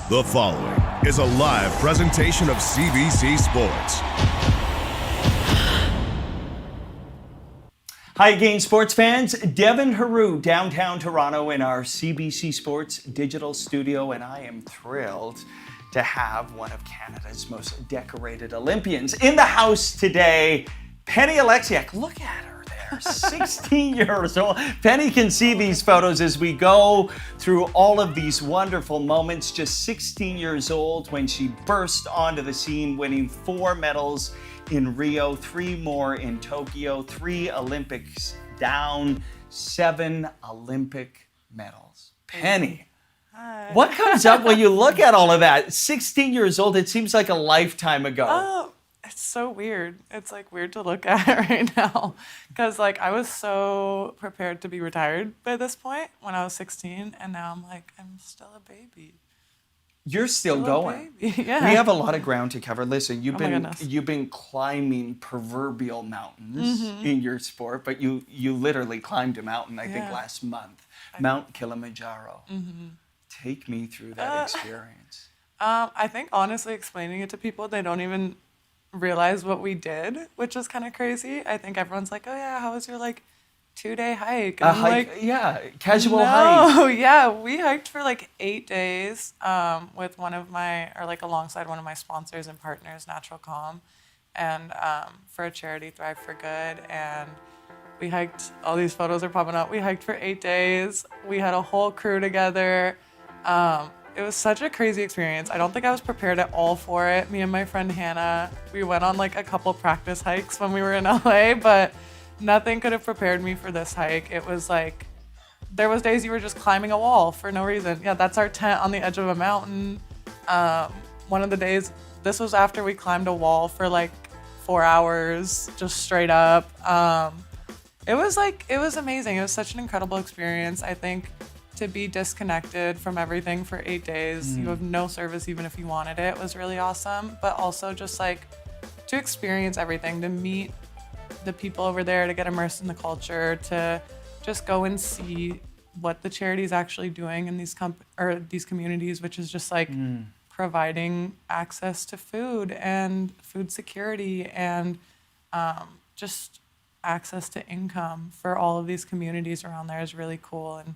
The following is a live presentation of CBC Sports. Hi again, sports fans. Devin Haru, downtown Toronto in our CBC Sports digital studio, and I am thrilled to have one of Canada's most decorated Olympians in the house today, Penny Oleksiak. Look at her there, 16 years old. Penny can see these photos as we go through all of these wonderful moments. Just 16 years old when she burst onto the scene, winning 4 medals in Rio, 3 more in Tokyo, 3 Olympics down, 7 Olympic medals. Penny, what comes up when you look at all of that? 16 years old, it seems like a lifetime ago. Oh, it's so weird. It's like weird to look at right now because like I was so prepared to be retired by this point when I was 16, and now I'm like, I'm still a baby. You're still going. Yeah. We have a lot of ground to cover. Listen, you've goodness. been climbing proverbial mountains in your sport, but you literally climbed a mountain, I think, last month, Mount Kilimanjaro. Take me through that experience. I think honestly explaining it to people, they don't even realize what we did, which is kind of crazy. I think everyone's like, oh yeah, how was your like 2-day hike? And A hike, casual no, hike. Yeah, we hiked for like 8 days with alongside one of my sponsors and partners, Natural Calm, and for a charity, Thrive for Good. And we hiked, all these photos are popping up. We hiked for 8 days. We had a whole crew together. It was such a crazy experience. I don't think I was prepared at all for it. Me and my friend Hannah, we went on like a couple practice hikes when we were in LA, but nothing could have prepared me for this hike. It was like, there was days you were just climbing a wall for no reason. Yeah, that's our tent on the edge of a mountain. One of the days, this was after we climbed a wall for like 4 hours, just straight up. It was amazing. It was such an incredible experience. I think to be disconnected from everything for 8 days, you have no service even if you wanted it, was really awesome. But also just like to experience everything, to meet the people over there, to get immersed in the culture, to just go and see what the charity is actually doing in these these communities, which is just like providing access to food and food security and just access to income for all of these communities around there is really cool. And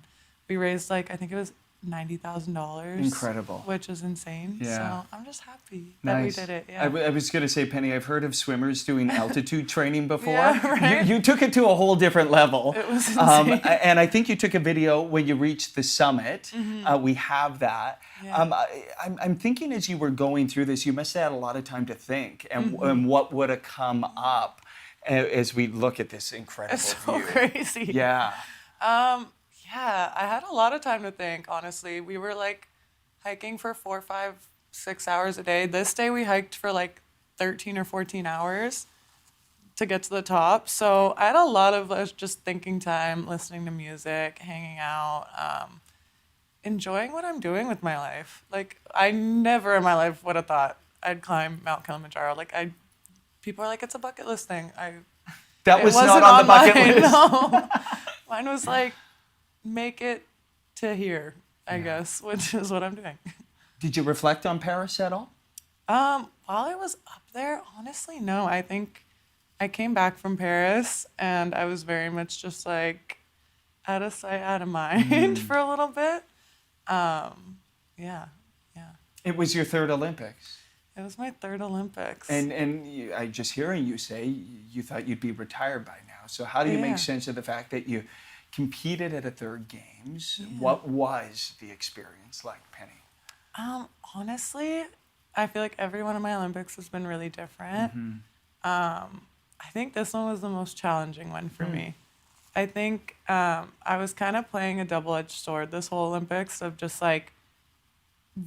we raised I think it was $90,000. Incredible. Which is insane. Yeah. So I'm just happy that we did it. Yeah. I was going to say, Penny, I've heard of swimmers doing altitude training before. Yeah, right? You took it to a whole different level. It was insane. And I think you took a video when you reached the summit. We have that. Yeah. I'm thinking as you were going through this, you must have had a lot of time to think and what would have come up as we look at this incredible It's so view. crazy. Yeah. Yeah, I had a lot of time to think, honestly. We were like hiking for 4, 5, 6 hours a day. This day we hiked for like 13 or 14 hours to get to the top. So I had a lot of just thinking time, listening to music, hanging out, enjoying what I'm doing with my life. Like I never in my life would have thought I'd climb Mount Kilimanjaro. People are like, it's a bucket list thing. That was not on the bucket list. No. Mine was like, make it to here, I guess, which is what I'm doing. Did you reflect on Paris at all? While I was up there, honestly, no. I think I came back from Paris and I was very much just like out of sight, out of mind for a little bit. Yeah. It was your 3rd Olympics. It was my 3rd Olympics. And I just hearing you say you thought you'd be retired by now. So how do you make sense of the fact that you competed at a 3rd Games? Yeah. What was the experience like, Penny? Honestly, I feel like every one of my Olympics has been really different. I think this one was the most challenging one for me. I think I was kind of playing a double-edged sword this whole Olympics of just like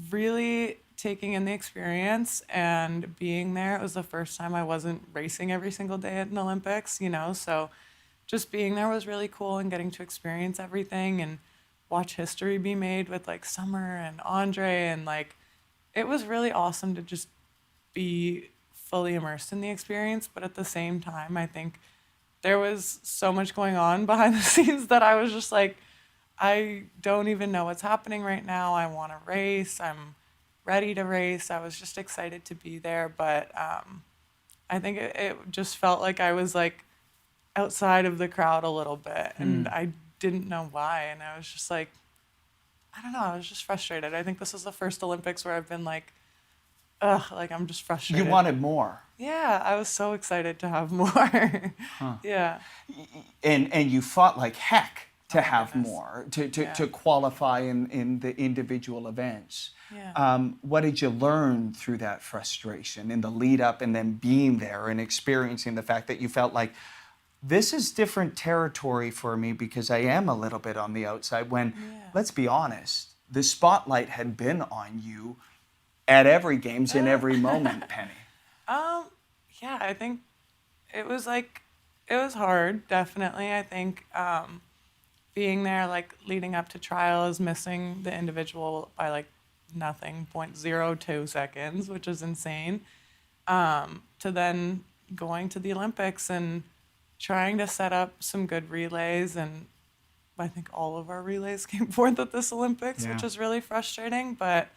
really taking in the experience and being there. It was the first time I wasn't racing every single day at an Olympics, so just being there was really cool and getting to experience everything and watch history be made with like Summer and Andre, and like it was really awesome to just be fully immersed in the experience. But at the same time, I think there was so much going on behind the scenes that I was just like, I don't even know what's happening right now. I want to race. I'm ready to race. I was just excited to be there, but I think it just felt like I was like outside of the crowd a little bit, and I didn't know why, and I was just like, I don't know, I was just frustrated. I think this is the first Olympics where I've been like, ugh, like I'm just frustrated. You wanted more. Yeah, I was so excited to have more. Yeah. And you fought like heck to have goodness. more, to qualify in the individual events. Yeah. What did you learn through that frustration in the lead up and then being there and experiencing the fact that you felt like this is different territory for me because I am a little bit on the outside when, let's be honest, the spotlight had been on you at every games in every moment, Penny. Yeah, I think it was hard, definitely. I think being there, like leading up to trials, missing the individual by like nothing, 0.02 seconds, which is insane, to then going to the Olympics and trying to set up some good relays, and I think all of our relays came forth at this Olympics, which is really frustrating. But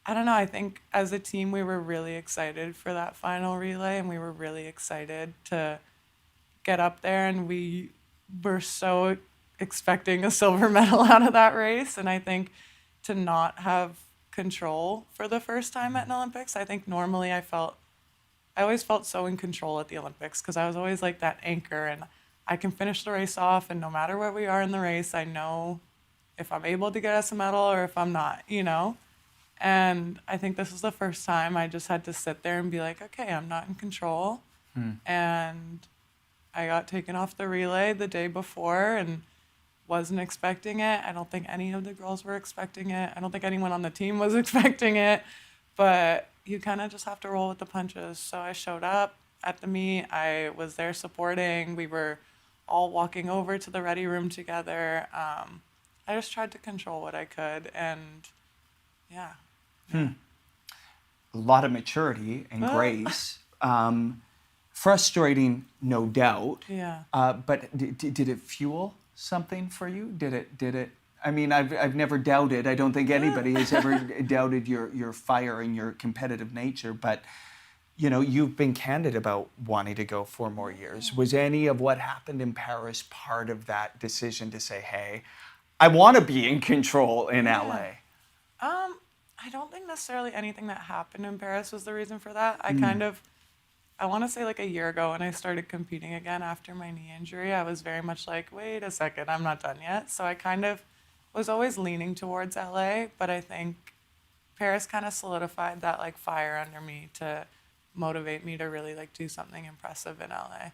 I don't know, I think as a team we were really excited for that final relay, and we were really excited to get up there, and we were so expecting a silver medal out of that race. And I think to not have control for the first time at an Olympics, I think normally I always felt so in control at the Olympics because I was always like that anchor, and I can finish the race off, and no matter where we are in the race, I know if I'm able to get us a medal or if I'm not, you know? And I think this is the first time I just had to sit there and be like, okay, I'm not in control. And I got taken off the relay the day before and wasn't expecting it. I don't think any of the girls were expecting it. I don't think anyone on the team was expecting it. But you kind of just have to roll with the punches. So I showed up at the meet. I was there supporting. We were all walking over to the ready room together. I just tried to control what I could, and yeah. A lot of maturity and grace. Frustrating, no doubt. Yeah. But did it fuel something for you? Did it? I mean, I've never doubted. I don't think anybody has ever doubted your fire and your competitive nature. But you know, you've been candid about wanting to go 4 more years. Was any of what happened in Paris part of that decision to say, hey, I want to be in control in LA? I don't think necessarily anything that happened in Paris was the reason for that. I want to say like a year ago when I started competing again after my knee injury, I was very much like, wait a second, I'm not done yet. So I kind of was always leaning towards LA, but I think Paris kind of solidified that like fire under me to motivate me to really like do something impressive in LA.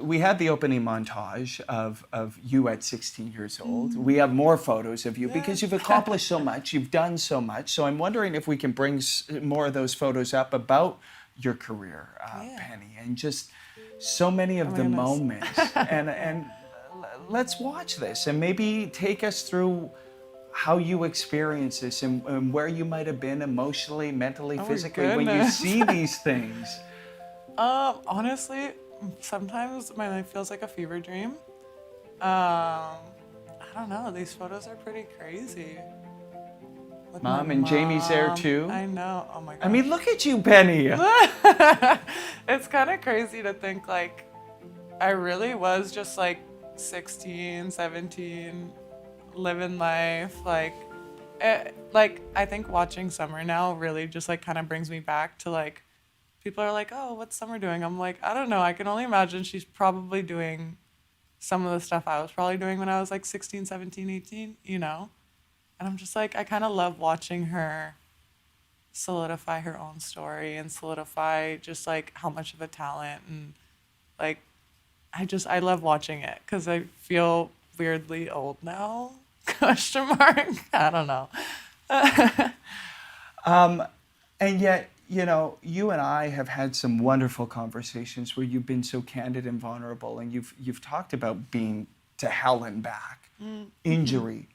We had the opening montage of you at 16 years old. We have more photos of you because you've accomplished so much, you've done so much. So I'm wondering if we can bring more of those photos up about your career, Penny, and just so many of the moments. And let's watch this and maybe take us through how you experience this and where you might have been emotionally, mentally, physically when you see these things. Honestly, sometimes my life feels like a fever dream. I don't know. These photos are pretty crazy. With Mom and Jamie's there too. I know. Oh my God. I mean, look at you, Penny. It's kind of crazy to think like I really was just like 16, 17, living life. Like I think watching Summer now really just like kind of brings me back to like, people are like, oh, what's Summer doing? I'm like, I don't know. I can only imagine she's probably doing some of the stuff I was probably doing when I was like 16, 17, 18, you know? And I'm just like, I kind of love watching her solidify her own story and solidify just like how much of a talent, and like, I love watching it because I feel weirdly old now, question mark. I don't know. And yet, you know, you and I have had some wonderful conversations where you've been so candid and vulnerable, and you've talked about being to hell and back, injury,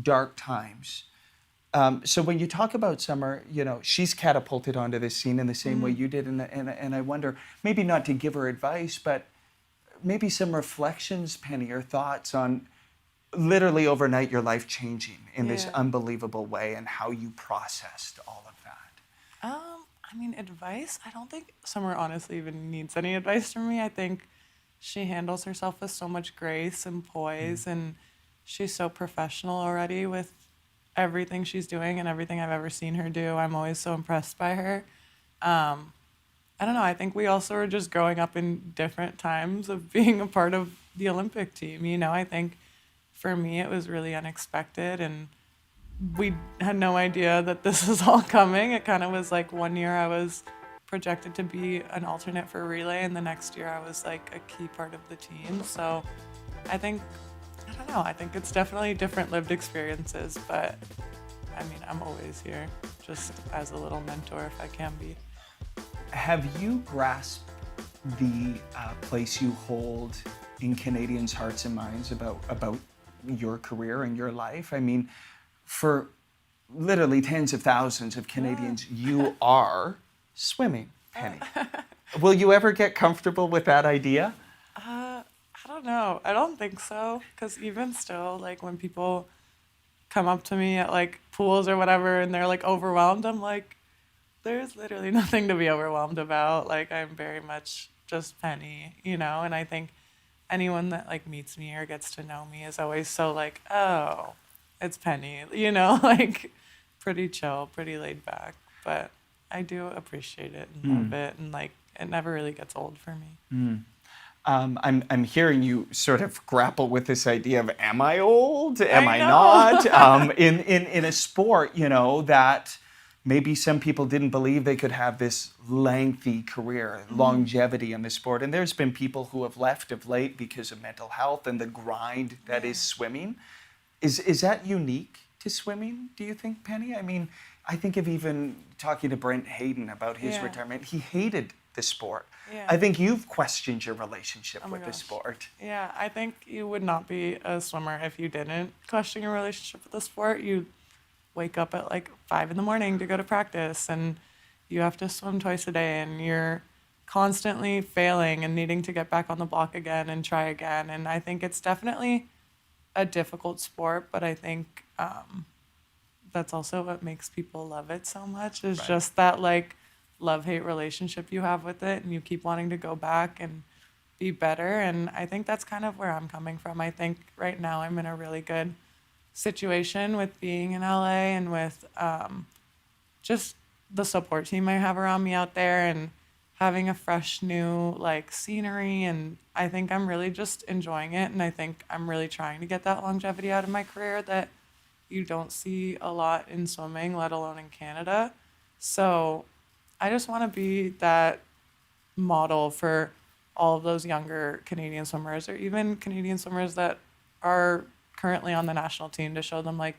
dark times. So when you talk about Summer, you know, she's catapulted onto this scene in the same way you did, and I wonder, maybe not to give her advice, but maybe some reflections, Penny, or thoughts on literally overnight your life changing in this Yeah. unbelievable way, and how you processed all of that. I mean, advice? I don't think Summer honestly even needs any advice from me. I think she handles herself with so much grace and poise, and she's so professional already with everything she's doing and everything I've ever seen her do. I'm always so impressed by her. I don't know. I think we also are just growing up in different times of being a part of the Olympic team. You know, I think for me it was really unexpected, and we had no idea that this was all coming. It kind of was like one year I was projected to be an alternate for relay, and the next year I was like a key part of the team. So I think, I don't know, I think it's definitely different lived experiences, but I mean, I'm always here just as a little mentor if I can be. Have you grasped the place you hold in Canadians' hearts and minds about your career and your life? I mean, for literally tens of thousands of Canadians, you are swimming, Penny. Will you ever get comfortable with that idea? I don't know. I don't think so. Because even still, like when people come up to me at like pools or whatever and they're like overwhelmed, I'm like, there's literally nothing to be overwhelmed about. Like I'm very much just Penny, you know? And I think anyone that like meets me or gets to know me is always so like, oh, it's Penny, you know, like pretty chill, pretty laid back. But I do appreciate it and love it, and like it never really gets old for me. I'm hearing you sort of grapple with this idea of, am I old? Am I know. not? In a sport, you know, that maybe some people didn't believe they could have this lengthy career, longevity in the sport. And there's been people who have left of late because of mental health and the grind that is swimming. Is that unique to swimming, do you think, Penny? I mean, I think of even talking to Brent Hayden about his retirement. He hated the sport. Yeah. I think you've questioned your relationship with the gosh. sport. Yeah, I think you would not be a swimmer if you didn't question your relationship with the sport. You wake up at like 5 a.m. to go to practice, and you have to swim twice a day, and you're constantly failing and needing to get back on the block again and try again. And I think it's definitely a difficult sport, but I think that's also what makes people love it so much, is just that like love-hate relationship you have with it, and you keep wanting to go back and be better. And I think that's kind of where I'm coming from. I think right now I'm in a really good situation with being in LA, and with just the support team I have around me out there, and having a fresh new like scenery. And I think I'm really just enjoying it, and I think I'm really trying to get that longevity out of my career that you don't see a lot in swimming, let alone in Canada. So I just want to be that model for all of those younger Canadian swimmers, or even Canadian swimmers that are currently on the national team, to show them like,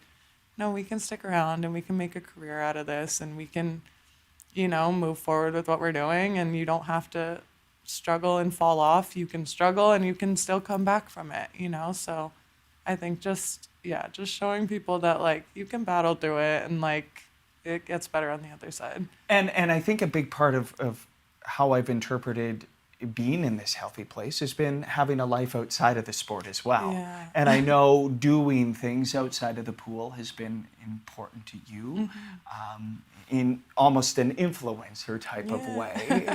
no, we can stick around and we can make a career out of this, and we can, you know, move forward with what we're doing, and you don't have to struggle and fall off. You can struggle and you can still come back from it, you know? So I think just showing people that like you can battle through it, and like it gets better on the other side. And I think a big part of how I've interpreted being in this healthy place has been having a life outside of the sport as well. Yeah. And I know doing things outside of the pool has been important to you, in almost an influencer type of way.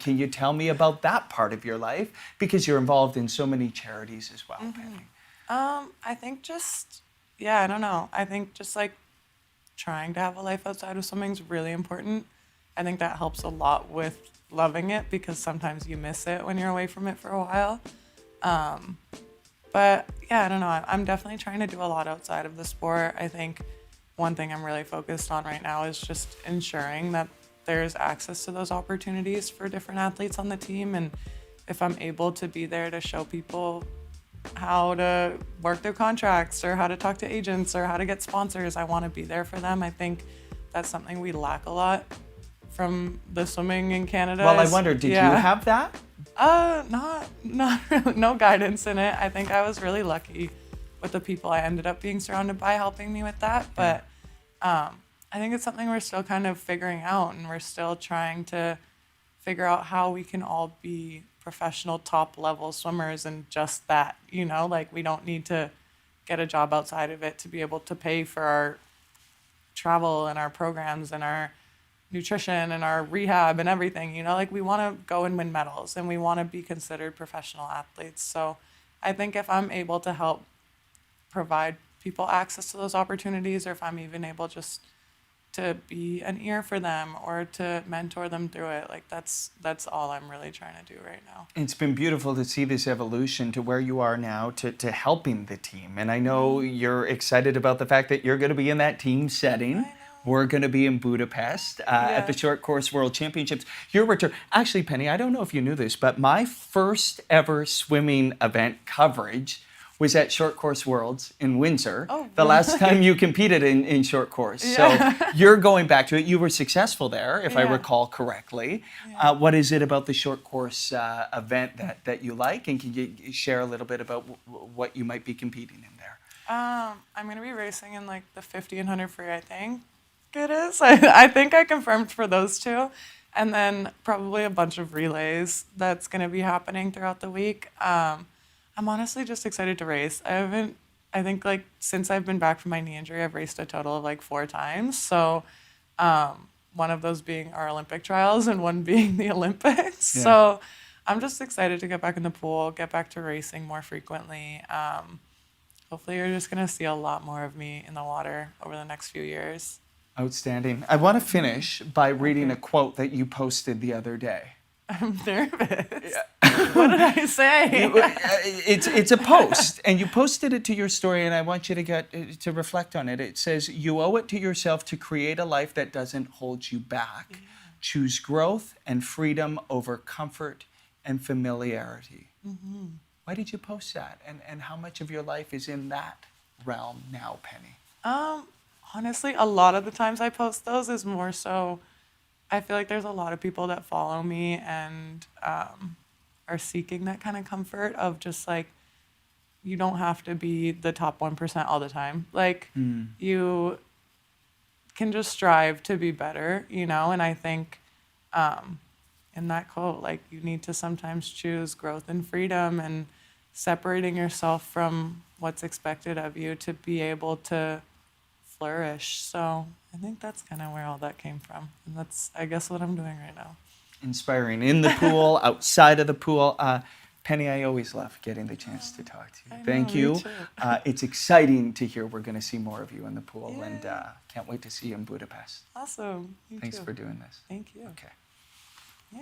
Can you tell me about that part of your life? Because you're involved in so many charities as well, Penny. I think I don't know. I think just like trying to have a life outside of swimming is really important. I think that helps a lot with loving it, because sometimes you miss it when you're away from it for a while. But yeah, I don't know. I'm definitely trying to do a lot outside of the sport. I think one thing I'm really focused on right now is just ensuring that there's access to those opportunities for different athletes on the team. And if I'm able to be there to show people how to work their contracts, or how to talk to agents, or how to get sponsors, I want to be there for them. I think that's something we lack a lot from the swimming in Canada. Well, I wonder, did you have that? Not really, no guidance in it. I think I was really lucky with the people I ended up being surrounded by helping me with that. But I think it's something we're still kind of figuring out, and we're still trying to figure out how we can all be professional top level swimmers, and just that, you know, like we don't need to get a job outside of it to be able to pay for our travel and our programs and our nutrition and our rehab and everything. Like we want to go and win medals and we want to be considered professional athletes. So I think if I'm able to help provide people access to those opportunities, or if I'm even able just to be an ear for them or to mentor them through it, like that's all I'm really trying to do right now. It's been beautiful to see this evolution to where you are now to helping the team. And I know you're excited about the fact that you're going to be in that team setting. We're going to be in Budapest at the Short Course World Championships. Your return. Actually, Penny, I don't know if you knew this, but my first ever swimming event coverage was at Short Course Worlds in Windsor. Oh, the last time you competed in short course. So you're going back to it. You were successful there, if I recall correctly. What is it about the short course event that you like? And can you share a little bit about what you might be competing in there? I'm going to be racing in like the 50 and 100 free, I think it is. I think I confirmed for those two. And then probably a bunch of relays that's going to be happening throughout the week. I'm honestly just excited to race. I think like since I've been back from my knee injury, I've raced a total of like 4 times. So one of those being our Olympic trials and one being the Olympics. Yeah. So I'm just excited to get back in the pool, get back to racing more frequently. Hopefully you're just going to see a lot more of me in the water over the next few years. Outstanding. I want to finish by reading a quote that you posted the other day. I'm nervous. What did I say? It's a post, and you posted it to your story, and I want you to reflect on it. It says, "You owe it to yourself to create a life that doesn't hold you back. Yeah. Choose growth and freedom over comfort and familiarity." Mm-hmm. Why did you post that? And how much of your life is in that realm now, Penny? Honestly, a lot of the times I post those is more so I feel like there's a lot of people that follow me and are seeking that kind of comfort of just like, you don't have to be the top 1% all the time. Like you can just strive to be better, and I think in that quote, like you need to sometimes choose growth and freedom and separating yourself from what's expected of you to be able to flourish. So I think that's kind of where all that came from. And that's, I guess, what I'm doing right now. Inspiring. In the pool, outside of the pool. Penny, I always love getting the chance to talk to you. Thank you. It's exciting to hear we're going to see more of you in the pool, and can't wait to see you in Budapest. Awesome. Thanks for doing this. Thank you. Okay. Yay.